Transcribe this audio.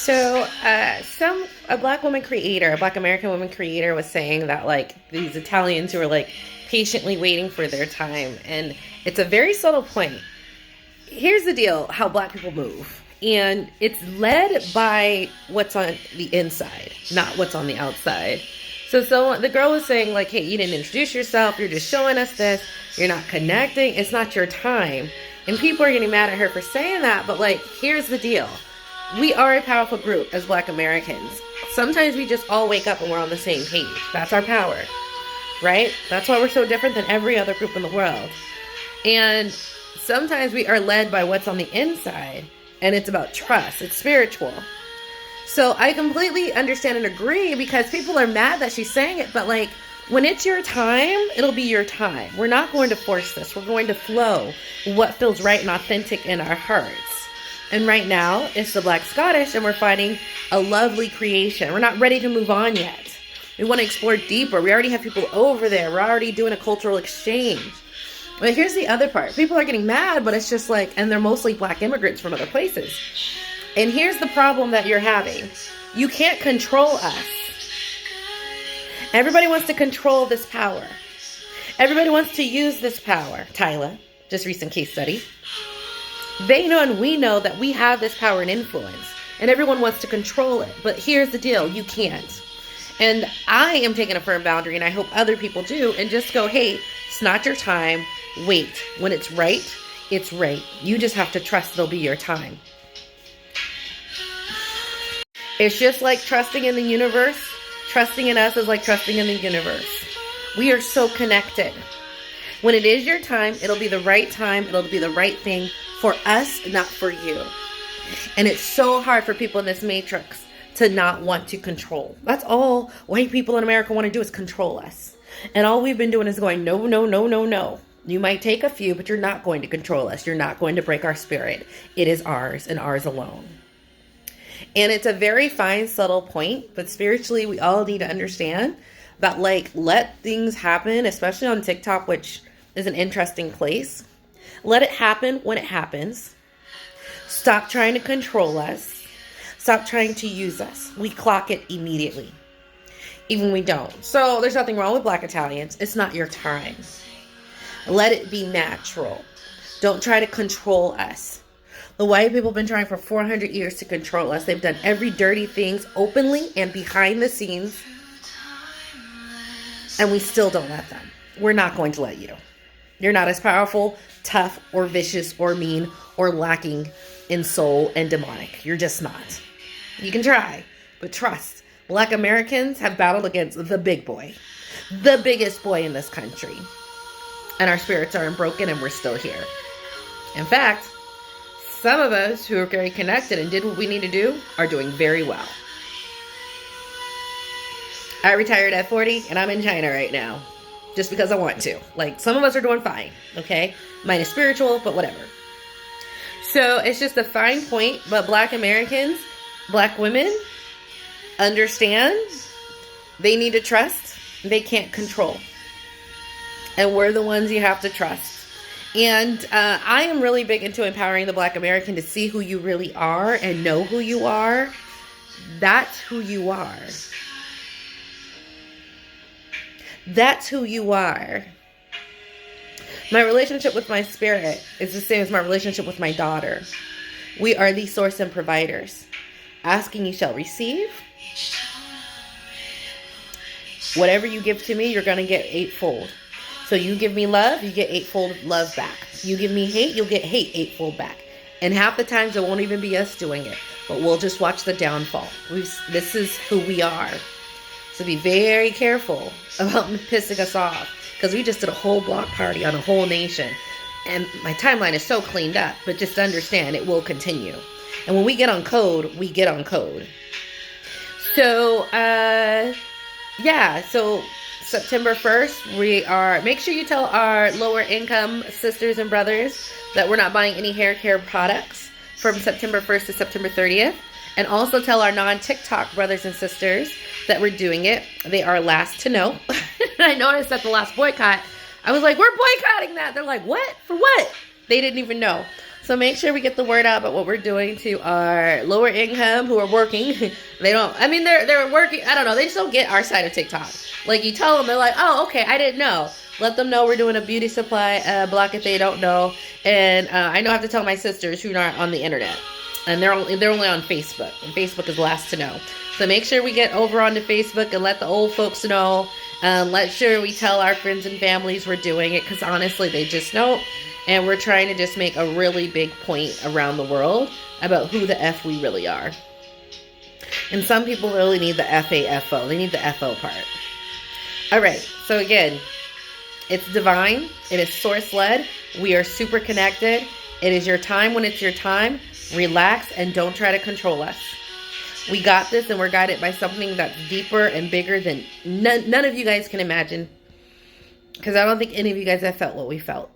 So, a black woman creator, a black American woman creator, was saying that like these Italians who are like patiently waiting for their time, and it's a very subtle point. Here's the deal: how black people move, and it's led by what's on the inside, not what's on the outside. So the girl was saying like, "Hey, you didn't introduce yourself. You're just showing us this. You're not connecting. It's not your time." And people are getting mad at her for saying that, but like, here's the deal. We are a powerful group as black Americans. Sometimes we just all wake up and we're on the same page. That's our power, right? That's why we're so different than every other group in the world. And sometimes we are led by what's on the inside, and it's about trust. It's spiritual. So I completely understand and agree, because people are mad that she's saying it, but like, when it's your time, it'll be your time. We're not going to force this. We're going to flow what feels right and authentic in our hearts. And right now, it's the Black Scottish, and we're finding a lovely creation. We're not ready to move on yet. We want to explore deeper. We already have people over there. We're already doing a cultural exchange. But here's the other part. People are getting mad, but it's just like, and they're mostly black immigrants from other places. And here's the problem that you're having. You can't control us. Everybody wants to control this power. Everybody wants to use this power. Tyla, just recent case study. They know and we know that we have this power and influence, and everyone wants to control it. But here's the deal, you can't. And I am taking a firm boundary, and I hope other people do, and just go, hey, it's not your time. Wait. When it's right, it's right. You just have to trust it'll be your time. It's just like trusting in the universe. Trusting in us is like trusting in the universe. We are so connected. When it is your time, it'll be the right time. It'll be the right thing for us, not for you. And it's so hard for people in this matrix to not want to control. That's all white people in America want to do, is control us. And all we've been doing is going, no, no, no, no, no. You might take a few, but you're not going to control us. You're not going to break our spirit. It is ours and ours alone. And it's a very fine, subtle point, but spiritually, we all need to understand that, like, let things happen, especially on TikTok, which is an interesting place. Let it happen when it happens. Stop trying to control us. Stop trying to use us. We clock it immediately, even we don't. So there's nothing wrong with black Italians. It's not your time. Let it be natural. Don't try to control us. The white people have been trying for 400 years to control us. They've done every dirty things openly and behind the scenes. And we still don't let them. We're not going to let you. You're not as powerful, tough, or vicious, or mean, or lacking in soul and demonic. You're just not. You can try, but trust. Black Americans have battled against the big boy. The biggest boy in this country. And our spirits aren't broken, and we're still here. In fact, some of us who are very connected and did what we need to do are doing very well. I retired at 40 and I'm in China right now just because I want to. Like, some of us are doing fine, okay? Mine is spiritual, but whatever. So it's just a fine point, but black Americans, black women, understand they need to trust. They can't control. And we're the ones you have to trust. And I am really big into empowering the black American to see who you really are and know who you are. That's who you are. That's who you are. My relationship with my spirit is the same as my relationship with my daughter. We are the source and providers. Asking, you shall receive. Whatever you give to me, you're going to get eightfold. So you give me love, you get eightfold love back. You give me hate, you'll get hate eightfold back. And half the times it won't even be us doing it, but we'll just watch the downfall. This is who we are. So be very careful about pissing us off, because we just did a whole block party on a whole nation. And my timeline is so cleaned up, but just understand it will continue. And when we get on code, we get on code. So, so September 1st, make sure you tell our lower income sisters and brothers that we're not buying any hair care products from September 1st to September 30th. And also tell our non-TikTok brothers and sisters that we're doing it. They are last to know. I noticed at the last boycott, I was like, we're boycotting that. They're like, what? For what? They didn't even know. So make sure we get the word out about what we're doing to our lower income who are working. They don't, I mean, they're working, I don't know, they just don't get our side of TikTok. Like, you tell them, they're like, oh, okay, I didn't know. Let them know we're doing a beauty supply block if they don't know. And I know I have to tell my sisters who aren't on the internet. And they're only on Facebook. And Facebook is last to know. So make sure we get over onto Facebook and let the old folks know. Let sure we tell our friends and families we're doing it. Because honestly, they just don't. And we're trying to just make a really big point around the world about who the F we really are. And some people really need the FAFO. They need the FO part. All right. So again, it's divine. It is source-led. We are super connected. It is your time when it's your time. Relax and don't try to control us. We got this, and we're guided by something that's deeper and bigger than none of you guys can imagine. Because I don't think any of you guys have felt what we felt.